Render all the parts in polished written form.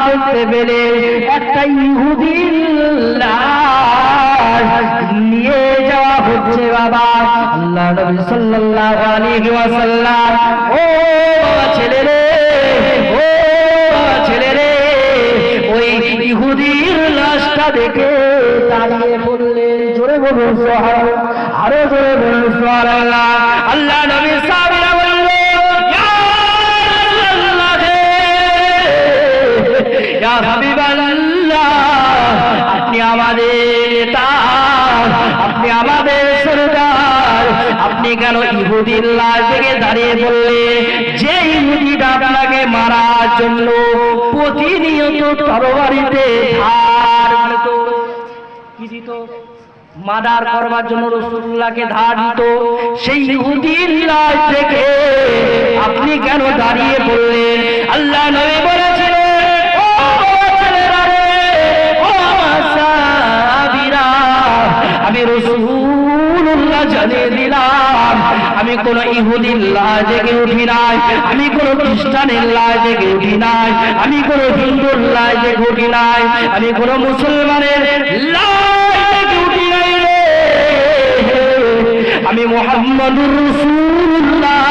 দেখতে পেলে একটা ইহুদির লাশ নিয়ে যাওয়া হচ্ছে বাবা। আল্লাহ নবী সাল্লাল্লাহু আলাইহি ওয়াসাল্লাম, ও ছেলে রে, ও ছেলে রে, ওই ইহুদির লাশটা দেখে দাঁড়িয়ে বললেন, জোরে বলুন সুবহানাল্লাহ, আরো জোরে বলুন সুবহানাল্লাহ। আল্লাহ নবী সাহাবীরা বলল, ইয়া রাসূলুল্লাহ, ইয়া হাবিবাল্লাহ, আপনি আমাদের নেতা, আপনি আমাদের সরদার, আপনি কেন ইহুদির লাশ দেখে দাঁড়িয়ে বললেন? যে ইহুদিটা আপনাকে মারার জন্য প্রতিনিয়ত তরবারিতে ধার দিত, কি দিত? মার্ডার করবার জন্য রাসূলুল্লাহকে ধার দিত, সেই ইহুদির লাশ দেখে আপনি কেন দাঁড়িয়ে বললেন? আল্লাহ নবী বলেছিলেন, ও ছেলেরা রে, ও সাহাবীরা, আমি রাসূলুল্লাহ জানিয়ে দিলাম, আমি কোন ইহুদির লাশ দেখে উঠি নাই, আমি কোন খ্রিস্টানের লাশ দেখে উঠি নাই, আমি কোন হিন্দুর লাশ দেখে উঠি নাই, আমি কোন মুসলমানের লাশ দেখে উঠি নাই রে, আমি মুহাম্মদুর রাসূলুল্লাহ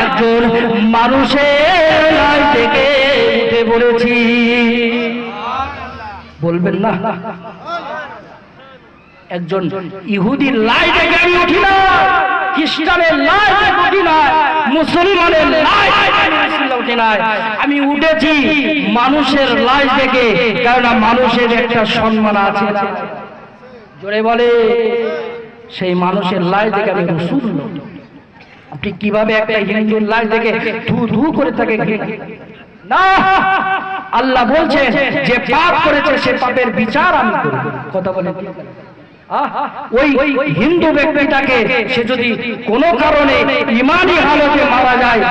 একজন মানুষের লাশ দেখে উঠে পড়েছি। বলবেন না? একজন ইহুদির লাশ দেখে আমি উঠি না, খ্রিস্টানের লাশ দেখে উঠি না, মুসলমানের লাশ দেখে আমি উঠি না, আমি উঠেছি মানুষের লাশ দেখে। কারণ মানুষের একটা সম্মান আছে, জোরে বলে, সেই মানুষের লাশ দেখে আমি রাসূলুল্লাহ। আপনি কিভাবে একটা হিন্দুর লাশ দেখে ধু ধু করে থাকে? না, আল্লাহ বলছে যে পাপ করেছে সে পাপের বিচার আমি করব। কথা বলেন, ওই হিন্দু ব্যক্তিটাকে সে যদি কোনো কারণে ঈমানি হালতে মারা যায়,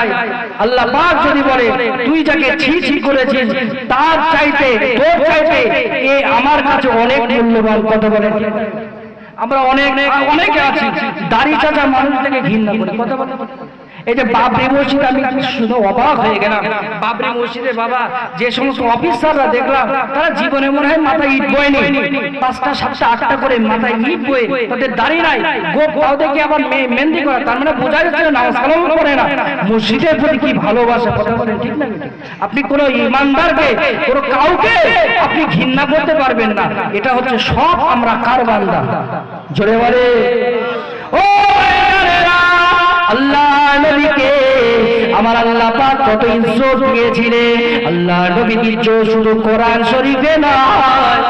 আল্লাহ পাক যদি বলে তুই যাকে ছি ছি করেছিস তার চাইতে তোর চাইতে এ আমার কাছে অনেক মূল্যবান। কথা বলেন, আমরা অনেকে আছি দাড়ি চাচা মানুষ থেকে ঘৃণা করি। কথা বলেন, এই যে বাবরি মসজিদ, আমি শুনে অবাক হয়ে গেলাম। বাবরি মসজিদে বাবা যে সমস্ত অফিসাররা দেখলাম, তারা জীবনে মনে হয় মাথায় ইট বয়নি, 5টা 7টা 8টা করে মাথায় ইট বয়ে, তাদের দাড়ি নাই, গোপ পাও দেখে আবার মেহেন্দি করা, তার মানে বোঝা যাচ্ছে না সালাম করে না, মসজিদের প্রতি কি ভালোবাসা। কথা বলেন, ঠিক না? আপনি কোনো ইমানদারকে, কোনো কাউকে আপনি ঘৃণা করতে পারবেন না। এটা হচ্ছে সব আমরা কার বান্দা? জোরে বলে, ও আল্লাহ নবীকে আমার আল্লাহ পাক কত ইজ্জত দিয়েছিলেন। আল্লাহ নবীর ইজ্জত শুধু কোরআন শরীফে নয়,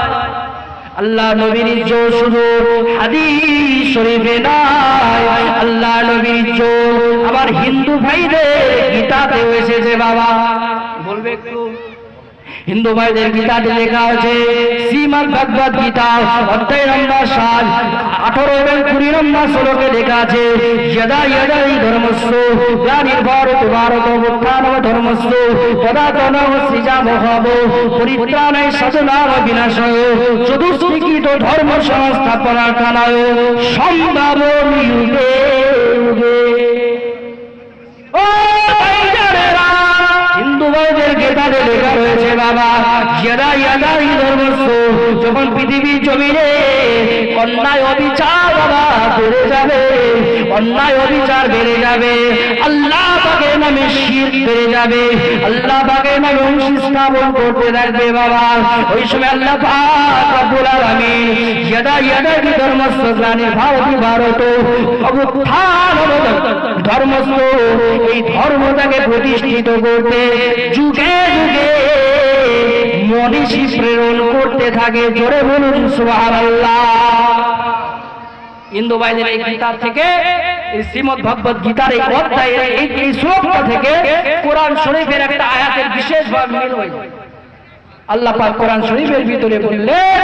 আল্লাহ নবীর ইজ্জত শুধু হাদিস শরীফে নয়, আল্লাহ নবীর ইজ্জত আমার হিন্দু ভাইদের গীতাতেও এসেছে বাবা। বলবে একটু? হিন্দু ভাইদের গীতাতে লেখা আছে, শ্রীমদ ভগবদ গীতা অধ্যায় নম্বর 7 18 এবং 20 নম্বর শ্লোকে লেখা আছে, যদা যদা হি ধর্মস্য গ্লানির্ভরতু ভারতো উত্থানম ধর্মস্য তদাতনঃ সৃজামহব পরিত্রাণায় সাধনায় বিনাশায় চতুষ্টিকিত ধর্ম সংস্থাপনার্থনায় সম্ভাবমি যুগে যুগে। ও ভাইজানেরা, হিন্দু ভাইদের গীতাতে লেখা রয়েছে বাবা, যদা যদা হি ধর্মস্য, যখন পৃথিবীর জমিনে অন্যায় অবিচার বাবা বেড়ে যাবে, অন্যায় অবিচার বেড়ে যাবে, আল্লাহ পাকের নামে শিরক বেড়ে যাবে, আল্লাহ পাকের নামে অংশ স্থাপন করতে থাকবে বাবা, ওই সময় আল্লাহ পাক রব্বুল আলামিন যদা যদা হি ধর্মস্য গ্লানির্ভরতু ভারতো অভ্যুত্থানম ধর্মস্য, এই ধর্মটাকে প্রতিষ্ঠিত করতে যুগে যুগে মনীষী প্রেরণ করতে থাকে। জোরে বলুন সুবহানাল্লাহ। হিন্দু ভাইদের এই কিতাব থেকে, এই শ্রীমদ ভগবদ গীতার এই অধ্যায়ের এই শ্লোকটা থেকে কোরআন শরীফের একটা আয়াতের বিশেষ ভাগ মিল হয়েছে। আল্লাহ পাক কোরআন শরীফের ভিতরে বললেন,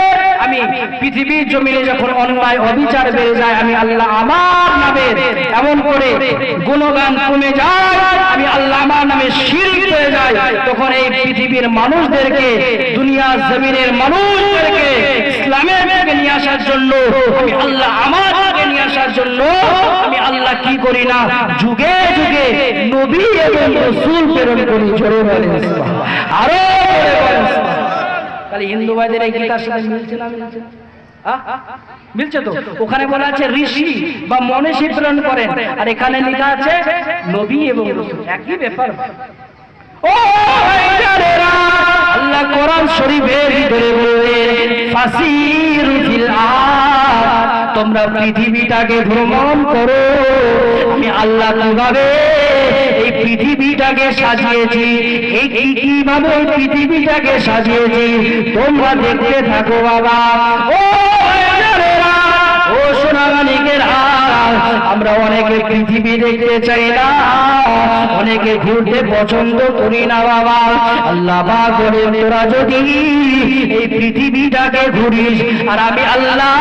আমি পৃথিবীর জমিনে যখন অন্যায় অবিচার বেড়ে যায়, আমি আল্লাহ আমার নামে এমন করে গুণগান কমে যায়, আমি আল্লাহ আমার নামে শিরক হয়ে যায়, তখন এই পৃথিবীর মানুষদেরকে, দুনিয়ার জমিনের মানুষদেরকে ইসলামের দিকে নিয়ে আসার জন্য, আমি আল্লাহ আমার দিকে নিয়ে আসার জন্য আমি আল্লাহ কি করি না, যুগে যুগে নবী এবং রাসূল প্রেরণ করি। জোরে বলেন সুবহানাল্লাহ, আরো জোরে বলেন সুবহানাল্লাহ। তাহলে হিন্দু ভাইদের এই গীতার সাথে মিলছে না? মিলছে? মিলছে তো? ওখানে বলা আছে ঋষি বা মনীষী প্রেরণ করেন, আর এখানে লেখা আছে নবী এবং রাসূল, একই ব্যাপার। ও ভাইজানেরা, আল্লাহ কোরআন শরীফের ভিতরে বলেন ফাসিরু ফিল আরদ, তোমরা পৃথিবীটাকে ভ্রমণ করো। আমি আল্লাহ কিভাবে এই পৃথিবীটাকে সাজিয়েছি, এই কিভাবে এই পৃথিবীটাকে সাজিয়েছি তোমরা দেখতে থাকো বাবা। ও ভাইজানেরা, ও সোনামানিকেরা, আমরা অনেকে পৃথিবী দেখতে চাই না, অনেকে ঘুরতে পছন্দ করি না বাবা। আল্লাহ পাক বলেন তোরা যদি এই পৃথিবীটাকে ঘুরিস আর আমি আল্লাহ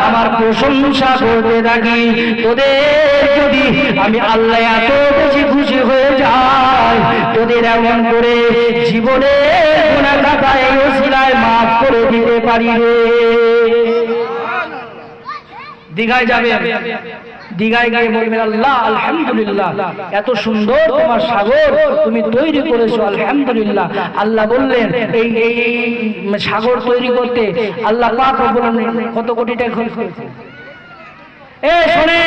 আমার প্রশংসা করতে থাকি, তোদের যদি আমি আল্লাহ এত বেশি খুশি হয়ে যাই, তোদের এমন করে জীবনে গুনাহ খাতায় ওসিলায় মাফ করে দিতে পারি রে। দীঘায় যাবে, দীঘায় গিয়ে বলবেন আল্লাহ আলহামদুলিল্লাহ, এত সুন্দর তোমার সাগর তুমি তৈরি করেছো, আলহামদুলিল্লাহ। আল্লাহ বললেন এই সাগর তৈরি করতে আল্লাহ পাক বললেন কত কোটি টাকা খরচ করেছে। শোনে,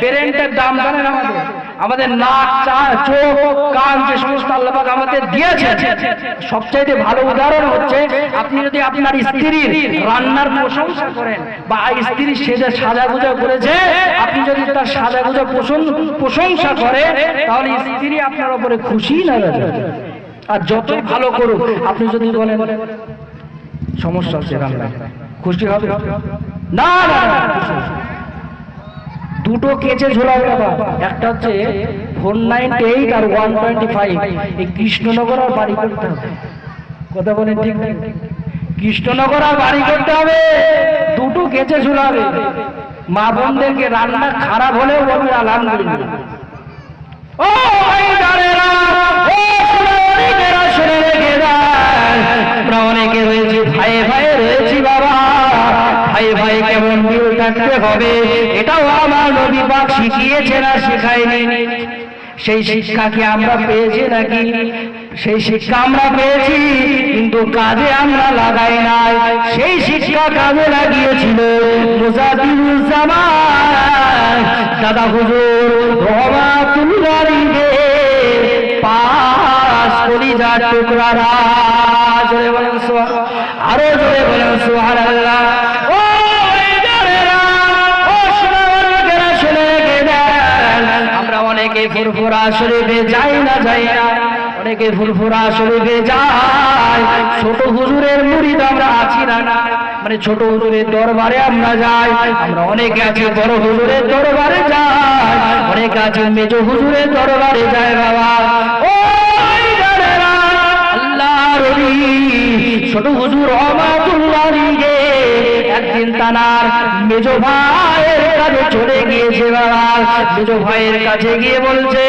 ব্রেনটার দাম জানেন আমাদের নাক, চোখ, কান, যে সমস্ত আল্লাহ পাক আমাদের দিয়েছে, সবচাইতে ভালো উদাহরণ হচ্ছে আপনি যদি আপনার স্ত্রীর রান্নার প্রশংসা করেন বা স্ত্রী সেজে সাজাগুজা করেছে, আপনি যদি তার সাজাগুজা প্রশংসা করে, তাহলে স্ত্রী আপনার উপরে খুশি না যাবে। আর যতই ভালো করুক, আপনি যদি বলেন সমস্যা হচ্ছে রান্নায়, খুশি হবে না? দুটো কেচে ঝোলাবে বাবা, একটা হচ্ছে 498 আর 125। এই কৃষ্ণনগর আর বাড়ি করতে হবে, কথা বলেন ঠিক না? কৃষ্ণনগর আর বাড়ি করতে হবে, দুটো কেচে ঝোলাবে। মা বোনদেরকে রান্না খারাপ হলেও বলবে আলহামদুলিল্লাহ। ও ভাইজানেরা, ও সোনামানিকেরা, শুনে রেখে দেন, আমরা অনেকে রয়েছি ভাই ভাই রয়েছি বাবা। ভাই ভাই কেমন মিল থাকতে হবে এটাও আমার নবী পাক শিখিয়েছে না শেখায়নি? সেই শিক্ষা কি আমরা পেয়েছি নাকি? সেই শিক্ষা আমরা পেয়েছি, কিন্তু কাজে আমরা লাগাই নাই। সেই শিক্ষা কাজে লাগিয়েছিল মুজাদ্দিদুজ্জামান দাদা হুজুর রহমাতুল্লাহ আলাইহি পাঁচ কলিজার টুকরারা। জোরে বলেন সুবহানাল্লাহ, আরো জোরে বলেন সুবহানাল্লাহ। অনেকে ফুরফুরা শরীফে যাই না, অনেকে ফুরফুরা শরীফে যায়। ছোট হুজুরের মুরিদ আমরা আছি না, মানে ছোট হুজুরের দরবারে আমরা যাই। আমরা অনেকে আছি বড় হুজুরের দরবারে যাই, অনেকে আছে মেজ হুজুরের দরবারে যায় বাবা। ও ভাইজানেরা, আল্লাহর ওলি ছোট হুজুর রহমাতুল্লাহ আলাইহি একদিন তানার মেজ ভাইয়ের কাছে চলে গিয়েছে বাবা। মেজ ভাইয়ের কাছে গিয়ে বলছে,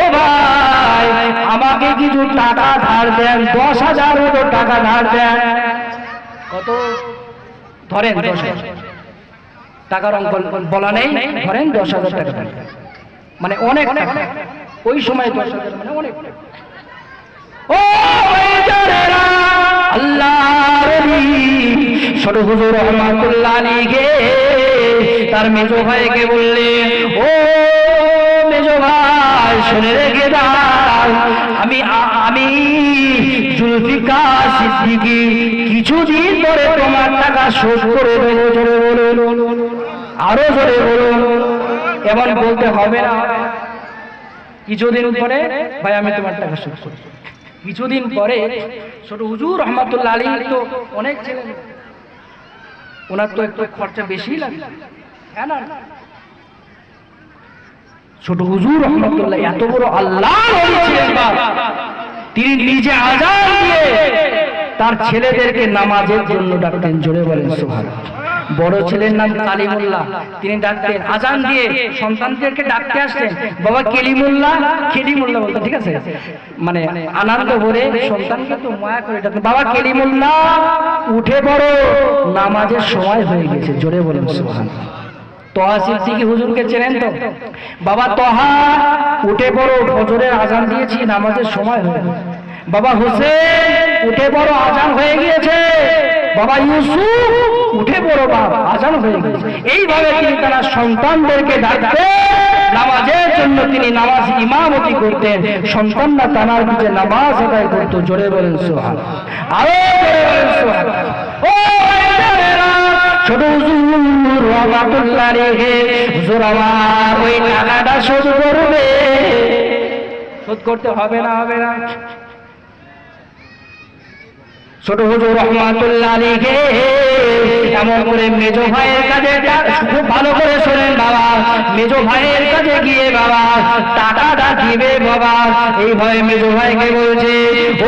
ও ভাই আমাকে কিছু টাকা ধার দেন, 10,000 মতো টাকা ধার দেন। কত ধরেন? 10,000 টাকার অঙ্ক বলা নেই, ধরেন 10,000 টাকা দেন, মানে অনেক টাকা ওই সময়। 10,000 মানে অনেক টাকা। ও ভাইজানেরা, আল্লাহর ওলি ছোট হুজুর রহমাতুল্লাহ আলাইহি তার মেজ ভাইকে বললেন, ও মেজ ভাই শুনে রেখে দাও, আমি জুলফিকার সিদ্দিকী কিছুদিন পরে তোমার টাকা শোধ করে দেবো। জোরে বলুন, আরো জোরে বলুন। এমন বলতে হবে না কিছুদিন পরে ভাই আমি তোমার টাকা শোধ করব। কিছুদিন পরে ছোট হুজুর রহমাতুল্লাহ আলাইহি তো অনেক ছেলে, ওনার তো একটু খরচা বেশি লাগে, হ্যাঁ না? ছোট হুজুর রহমাতুল্লাহ এত বড় আল্লাহর ওলি ছিলেন, তিনি নিজে আযান দিয়ে তার ছেলেদেরকে নামাজের জন্য ডাকতেন। জোরে বলেন সুবহানাল্লাহ। বড় ছেলের নাম কালিমুল্লাহ, তিনি ডাকতেন আযান দিয়ে সন্তানদেরকে ডাকতে আসতেন, বাবা কেলিমুল্লাহ, খেলিমুল্লাহ বলতেন, ঠিক আছে? মানে আনন্দ ভরে সন্তানকে তো মায়া করে ডাকতেন, বাবা কেলিমুল্লাহ উঠে পড়ো নামাজের সময় হয়ে গেছে। জোরে বলেন সুবহানাল্লাহ। তোহা সিদ্দিকী হুজুরকে চেনেন তো? বাবা তোহা উঠে পড়ো, ফজরের আযান দিয়েছি নামাজের সময় হয়ে গেছে। বাবা হোসেন উঠে পড়ো আযান হয়ে গিয়েছে। বাবা ইউসুফ উঠে পড়ো বাপ, আজান হয়ে গেছে। এইভাবে তিনি তার সন্তানদেরকে ডাকতেন নামাজের জন্য। তিনি নামাজ ইমামতি করতেন, সন্তানরা তানার পিছে নামাজ আদায় করত। জোরে বলেন সুবহান, আরো জোরে বলেন সুবহান। ও ভাইরা, ছোট হুজুর রহমাতুল্লাহ আলাইহি, হুজুর আমার ওই টাকাটা শোধ করবে। শোধ করতে হবে না? হবে না? ছোট হুজুর রহমাতুল্লাহ আলাইহি এমন করে মেজো ভাইয়ের কাছে, খুব ভালো করে শোনেন বাবা, মেজো ভাইয়ের কাছে গিয়ে বাবা টাকাটা দিবে বাবা। এই ভয়ে মেজো ভাইকে বলছে,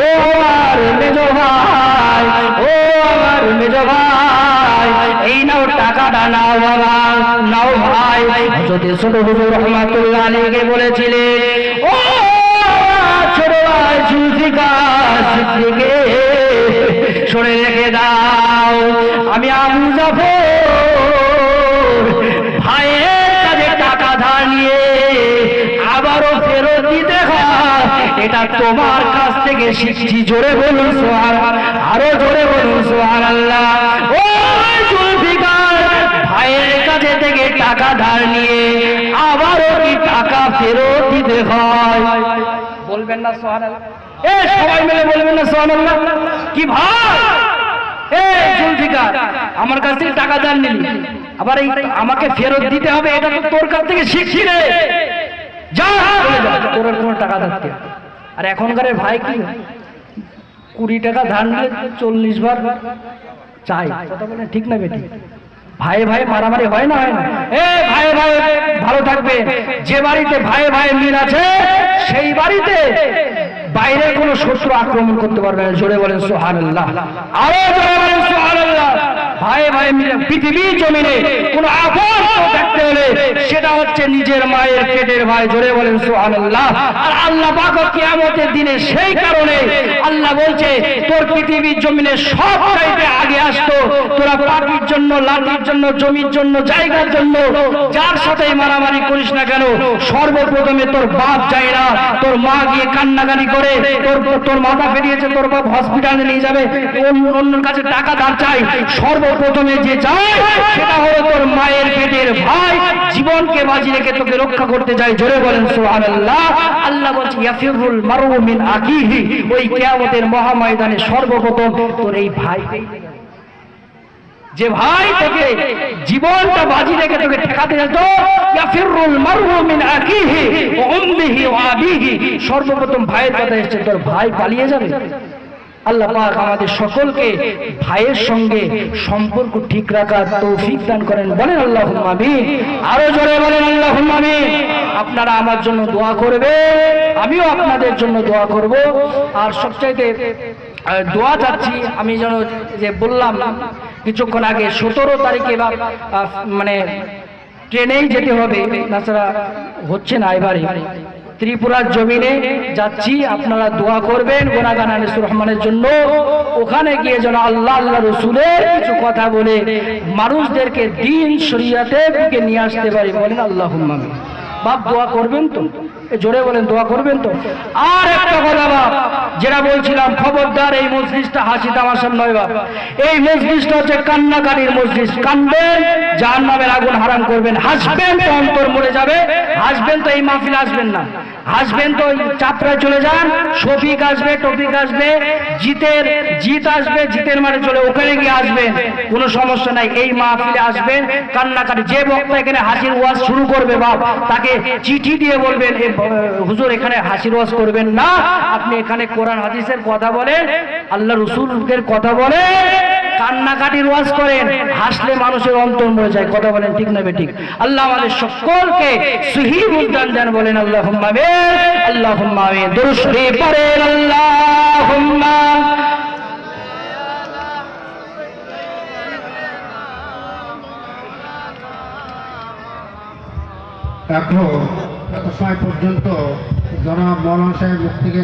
ও আমার মেজো ভাই, ও আমার মেজো ভাই, এই নাও টাকাটা নাও বাবা, নাও ভাই। যদি ছোট হুজুর রহমাতুল্লাহ আলাইহি বলেছিলেন, ও ছোট ভাই জুলফিকার সিদ্দিকী, শুনে রেখে দাও, আমি আবু জাফর ভাইয়ের কাছে টাকা ধার নিয়ে আবারও ফেরত দিতে হয়, এটা তোমার কাছ থেকে শিখছি। জোরে বলুন সুবহান, আরো জোরে বলুন সুবহানাল্লাহ। ও জুলফিকার, ভাইয়ের কাছে থেকে টাকা ধার নিয়ে আবারও কি টাকা ফেরত দিতে হয়? বলবেন না সুবহানাল্লাহ? এ সবাই মিলে বলবেন না সুবহানাল্লাহ? কি ভাই, এ জুলফিকার, আমার কাছ থেকে টাকা ধার নিলি, আবার এই আমাকে ফেরত দিতে হবে, এটা তো তোর কাছ থেকে শিখছি রে, যা চলে যা, তোর আর কোনো টাকা ধার দিয়ে। আর এখনকার ভাই কি 20 টাকা ধার নিলে 40 বার চাই। কথা বলেন ঠিক না বেটি? ভাই ভাই মারামারি হয় না? হয় না? এ ভাই ভাই ভালো থাকবে। যে বাড়িতে ভাই ভাই মিল আছে সেই বাড়িতে বাইরে কোনো শত্রু আক্রমণ করতে পারবে না। জোরে বলেন সুবহানাল্লাহ, আরো জোরে বলেন সুবহানাল্লাহ। ভাই ভাই মিলে পৃথিবীর জমিনে কোনো আপদ দেখতে হলে সেটা হচ্ছে নিজের মায়ের পেটের ভাই। জোরে বলেন সুবহানাল্লাহ। আর আল্লাহ পাক কিয়ামতের দিনে সেই কারণে আল্লাহ বলছে, তোর পৃথিবীর জমিনে সব চাইতে আগে আসতো, তোরা পাটির জন্য, লাঠির জন্য, জমির জন্য, জায়গার জন্য যার সাথে মারামারি করিস না কেন, সর্বপ্রথমে তোর বাপ যায় না, তোর মা গিয়ে কান্নাকানি করে তোর মাথা ফেরিয়েছে, তোর বাপ হসপিটালে নিয়ে যাবে, অন্যের কাছে টাকা ধার চাই, সর্বপ্রথমে যে যায় সেটা হলো তোর মায়ের পেটের ভাই, জীবনকে বাজি রেখে তোকে রক্ষা করতে যায়। জোরে বলেন সুবহানাল্লাহ। আল্লাহ বলছে, ইয়াফিরুল মারউ মিন আখিহি, ওই কিয়ামতের মহাময়দানে সর্বপ্রথম তোর এই ভাই, যে ভাই তোকে জীবনটা বাজি রেখে তোকে ঠেকাতে যেত, ইয়াফিরুল মারউ মিন আখিহি ওয়া উম্মিহি ওয়া আবিহি, সর্বপ্রথম ভাইয়ের কথা এসেছে, তোর ভাই পালিয়ে যাবে। আল্লাহ পাক আমাদের সকলকে ভাইয়ের সঙ্গে সম্পর্ক ঠিক রাখার তৌফিক দান করেন। বলেন আল্লাহুম্মা আমিন, আরো জোরে বলেন আল্লাহুম্মা আমিন। আপনারা আমার জন্য দোয়া করবে, আমিও আপনাদের জন্য দোয়া করব। আর সবচাইতে দোয়া চাচ্ছি, আমি যেন যে বললাম কিছুক্ষণ আগে 17 তারিখে মানে ট্রেনেই যেতে হবে, তাছাড়া হচ্ছে না। এবারে ত্রিপুরার জমিনে যাচ্ছি, আপনারা দোয়া করবেন গুনাগান আনিসুর রহমানের জন্য। ওখানে গিয়ে যেন আল্লাহ আল্লাহ রসুলের কিছু কথা বলে মানুষদেরকে দিন শরিয়াতের দিকে নিয়ে আসতে পারি। বলেন আল্লাহুম্মা আমিন। বাপ দোয়া করবেন তো? জোরে বলেন, দোয়া করবেন তো? আর একটা কথা বাপ, যেটা বলছিলাম, খবরদার এই মজলিসটা হাসি তামাশার নয় বাপ। এই মজলিসটা হচ্ছে কান্নাকারীর মজলিস। কানবেন, জাহান্নামের আগুন হারাম করবেন। হাসবেন তো অন্তর মরে যাবে। হাসবেন তো এই মাহফিলে আসবেন না, হাসবেন তো চাপড়ায় চলে যান, শফিক আসবে, টপিক আসবে, জিত আসবে, জিতের মাঠে চলে ওখানে গিয়ে আসবেন, কোনো সমস্যা নাই। এই মাহফিলে আসবেন কান্নাকারী। যে বক্তা এখানে হাসির ওয়াজ শুরু করবে বাপ, তাকে চিঠি দিয়ে বলবেন, হুজুর এখানে হাসির ওয়াজ করবেন না, আপনি এখানে কোরআন হাদিসের কথা বলেন, আল্লাহ রসুলের কথা বলেন, কান্নাকাটির ওয়াজ করেন। হাসলে মানুষের অন্তর মরে যায়। কথা বলেন ঠিক না বেঠিক? আল্লাহ আমাদের সকলকে সহিহ বুঝদান দেন। বলেন আল্লাহুম্মা আমিন, আল্লাহুম্মা আমিন। দুরূদ শরীফ পড়েন, আল্লাহুম্মা। এখন এত সময় পর্যন্ত জনাব মৌলানা সাহেব মুখ থেকে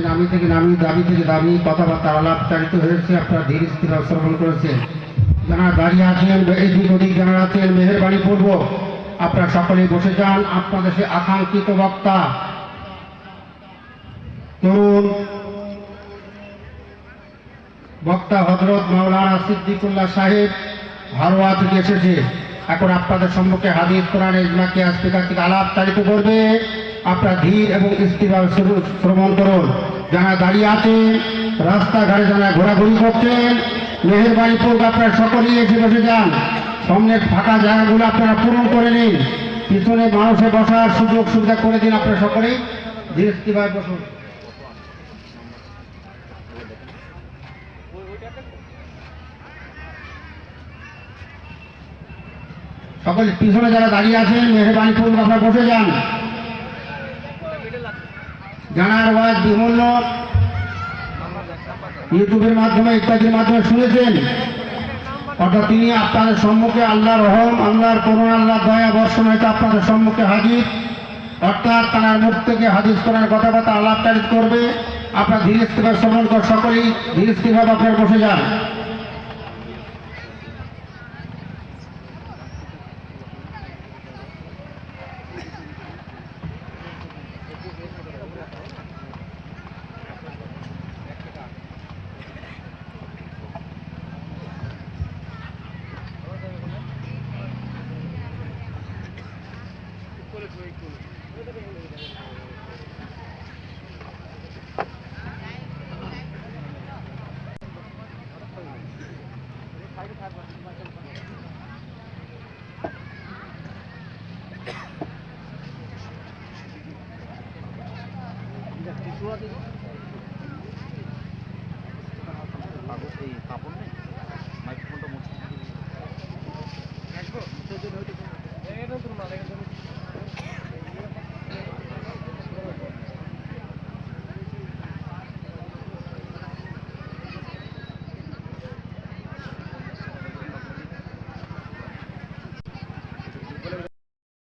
নামি দাবি থেকে দাবি কথাবার্তা আলাপচারিত হয়েছে, আপনারা ধীর স্থির শ্রবণ করেছেন। যারা দাঁড়িয়ে আছেন, এদিক ওদিক যারা আছেন, মেহেরবানি পূর্বক আপনারা সকলেই বসে যান। আপনাদের সে আকাঙ্ক্ষিত বক্তা তরুণ বক্তা হযরত মাওলানা সিদ্দিকুল্লাহ সাহেব হারোয়া থেকে এসেছে। এখন আপনাদের সম্মুখে হাদিস, কোরআন, ইজমা, কিয়াস, ফিকহ থেকে আলাপ চালিত করবে। আপনারা ধীর এবং স্থিরভাবে শ্রবণ করুন। যারা দাঁড়িয়ে আছেন, রাস্তাঘাটে যারা ঘোরাঘুরি করছেন, মেহেরবানি পূর্বক আপনারা সকলেই এসে বসে যান। সামনের ফাঁকা জায়গাগুলো আপনারা পূরণ করে নিন। পিছনে মানুষে বসার সুযোগ সুবিধা করে দিন। আপনারা সকলেই ধীর স্থিরভাবে বসুন। সকলে পিছনে যারা দাঁড়িয়ে আছেন, মেহেরবানি পূর্বক আপনারা বসে যান। জানার ওয়াজ বিভিন্ন ইউটিউবের মাধ্যমে ইত্যাদির মাধ্যমে শুনেছেন, অর্থাৎ তিনি আপনাদের সম্মুখে আল্লাহর রহম, আল্লাহর করুণা, আল্লাহর দয়া বর্ষণ হয়তো আপনাদের সম্মুখে হাজির, অর্থাৎ তার মুখ থেকে হাদিস করার কথাবার্তা আলাপ চালিত করবে। আপনার ধীরে স্থিরভাবে শ্রবণ কর, সকলেই ধীরে স্থিরভাবে আপনারা বসে যান। এই কাপড় নেই